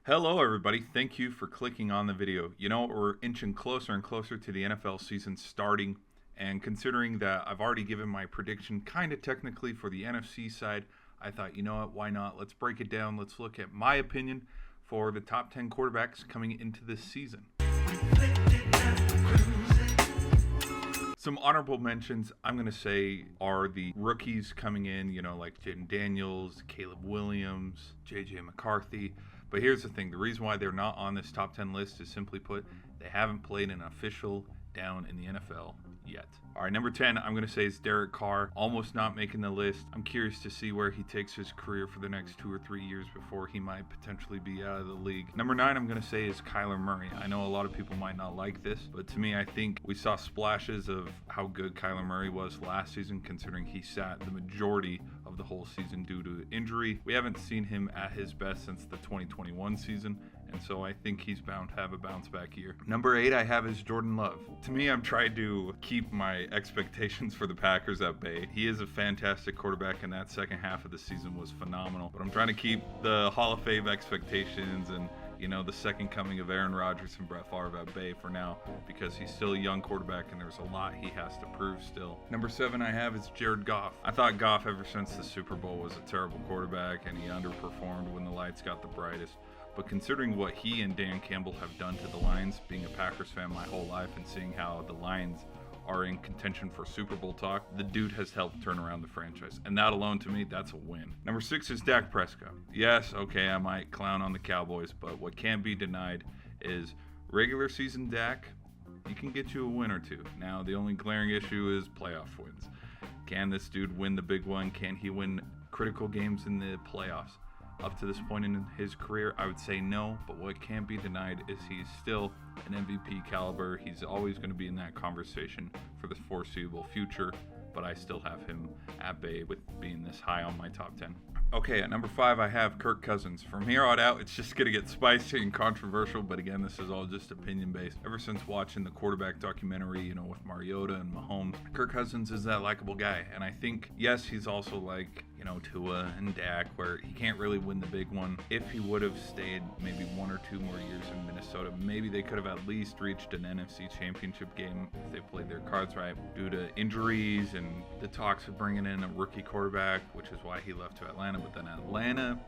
Hello, everybody. Thank you for clicking on the video. You know, we're inching closer and closer to the NFL season starting, and considering that I've already given my prediction kind of technically for the NFC side, I thought, you know what, why not? Let's break it down. Let's look at my opinion for the top 10 quarterbacks coming into this season. Some honorable mentions I'm going to say are the rookies coming in, you know, like Jaden Daniels, Caleb Williams, J.J. McCarthy. But here's the thing. The reason why they're not on this top 10 list is simply put, they haven't played an official down in the NFL yet. All right, number 10, I'm going to say is Derek Carr. Almost not making the list. I'm curious to see where he takes his career for the next 2 or 3 years before he might potentially be out of the league. Number 9, I'm going to say is Kyler Murray. I know a lot of people might not like this, but to me, I think we saw splashes of how good Kyler Murray was last season, considering he sat the majority of the whole season due to injury. We haven't seen him at his best since the 2021 season, and so I think he's bound to have a bounce back year. Number 8 I have is Jordan Love. To me, I'm trying to keep my expectations for the Packers at bay. He is a fantastic quarterback, and that second half of the season was phenomenal. But I'm trying to keep the Hall of Fame expectations and, you know, the second coming of Aaron Rodgers and Brett Favre at bay for now, because he's still a young quarterback and there's a lot he has to prove still. Number 7 I have is Jared Goff. I thought Goff ever since the Super Bowl was a terrible quarterback and he underperformed when the lights got the brightest. But considering what he and Dan Campbell have done to the Lions, being a Packers fan my whole life and seeing how the Lions are in contention for Super Bowl talk, the dude has helped turn around the franchise. And that alone, to me, that's a win. Number 6 is Dak Prescott. Yes, okay, I might clown on the Cowboys, but what can't be denied is regular season Dak, he can get you a win or two. Now, the only glaring issue is playoff wins. Can this dude win the big one? Can he win critical games in the playoffs? Up to this point in his career, I would say no, but what can't be denied is he's still an MVP caliber. He's always going to be in that conversation for the foreseeable future, but I still have him at bay with being this high on my top 10. Okay, at number 5, I have Kirk Cousins. From here on out, it's just going to get spicy and controversial, but again, this is all just opinion-based. Ever since watching the quarterback documentary, you know, with Mariota and Mahomes, Kirk Cousins is that likable guy. And I think, yes, he's also like, you know, Tua and Dak, where he can't really win the big one. If he would have stayed maybe 1 or 2 more years in Minnesota, maybe they could have at least reached an NFC Championship game if they played their cards right. Due to injuries and the talks of bringing in a rookie quarterback, which is why he left to Atlanta, but then Atlanta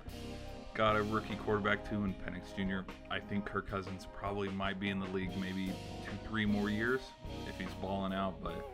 got a rookie quarterback too in Penix Jr. I think Kirk Cousins probably might be in the league maybe 2-3 more years if he's balling out, but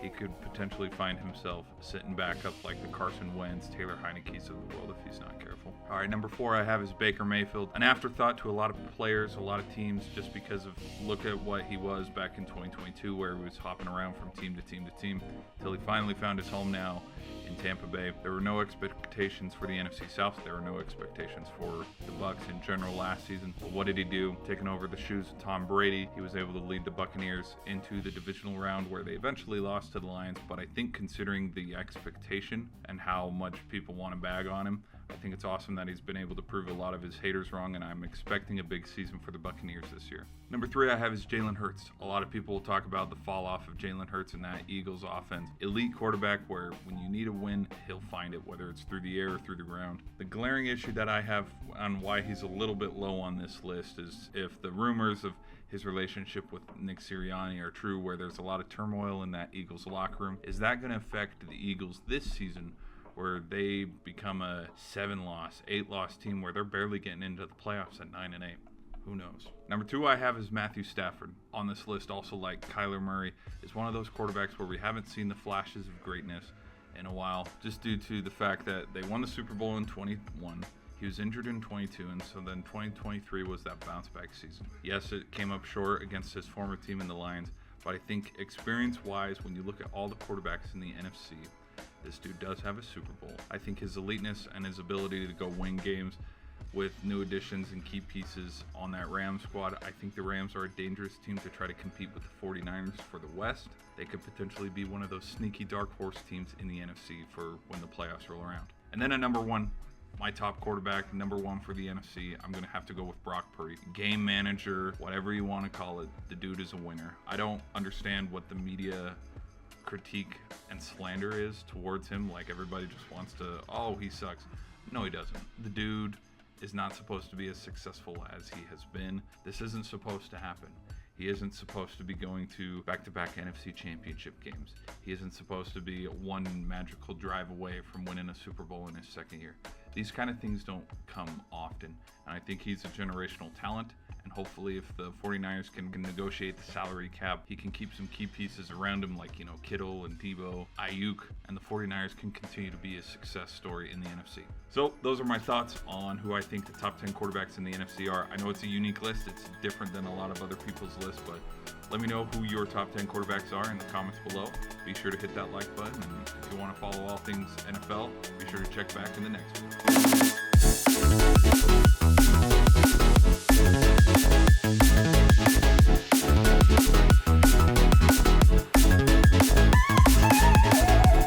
he could potentially find himself sitting back up like the Carson Wentz, Taylor Heineke's of the world if he's not careful. All right, number 4 I have is Baker Mayfield. An afterthought to a lot of players, a lot of teams, just because of look at what he was back in 2022, where he was hopping around from team to team to team until he finally found his home now in Tampa Bay. There were no expectations for the NFC South. There were no expectations for the Bucs in general last season. But what did he do? Taking over the shoes of Tom Brady, he was able to lead the Buccaneers into the divisional round where they eventually lost to the Lions. But I think considering the expectation and how much people want to bag on him, I think it's awesome that he's been able to prove a lot of his haters wrong, and I'm expecting a big season for the Buccaneers this year. Number 3 I have is Jalen Hurts. A lot of people will talk about the fall off of Jalen Hurts and that Eagles offense. Elite quarterback where when you need a win, he'll find it, whether it's through the air or through the ground. The glaring issue that I have on why he's a little bit low on this list is if the rumors of his relationship with Nick Sirianni are true, where there's a lot of turmoil in that Eagles locker room. Is that going to affect the Eagles this season, where they become a 7-loss, 8-loss team where they're barely getting into the playoffs at 9-8? Who knows? Number 2 I have is Matthew Stafford. On this list, also like Kyler Murray, is one of those quarterbacks where we haven't seen the flashes of greatness in a while, just due to the fact that they won the Super Bowl in 21. He was injured in 22, and so then 2023 was that bounce-back season. Yes, it came up short against his former team in the Lions, but I think experience-wise, when you look at all the quarterbacks in the NFC, this dude does have a Super Bowl. I think his eliteness and his ability to go win games with new additions and key pieces on that Rams squad, I think the Rams are a dangerous team to try to compete with the 49ers for the West. They could potentially be one of those sneaky dark horse teams in the NFC for when the playoffs roll around. And then at number 1, my top quarterback, number 1 for the NFC, I'm going to have to go with Brock Purdy. Game manager, whatever you want to call it, the dude is a winner. I don't understand what the media critique and slander is towards him. Like everybody just wants to, oh, he sucks. No, he doesn't. The dude is not supposed to be as successful as he has been. This isn't supposed to happen. He isn't supposed to be going to back-to-back NFC championship games. He isn't supposed to be one magical drive away from winning a Super Bowl in his second year. These kind of things don't come often, and I think he's a generational talent. And hopefully if the 49ers can negotiate the salary cap, he can keep some key pieces around him like, Kittle and Debo, Ayuk, and the 49ers can continue to be a success story in the NFC. So those are my thoughts on who I think the top 10 quarterbacks in the NFC are. I know it's a unique list. It's different than a lot of other people's lists, but let me know who your top 10 quarterbacks are in the comments below. Be sure to hit that like button, and if you want to follow all things NFL, be sure to check back in the next one.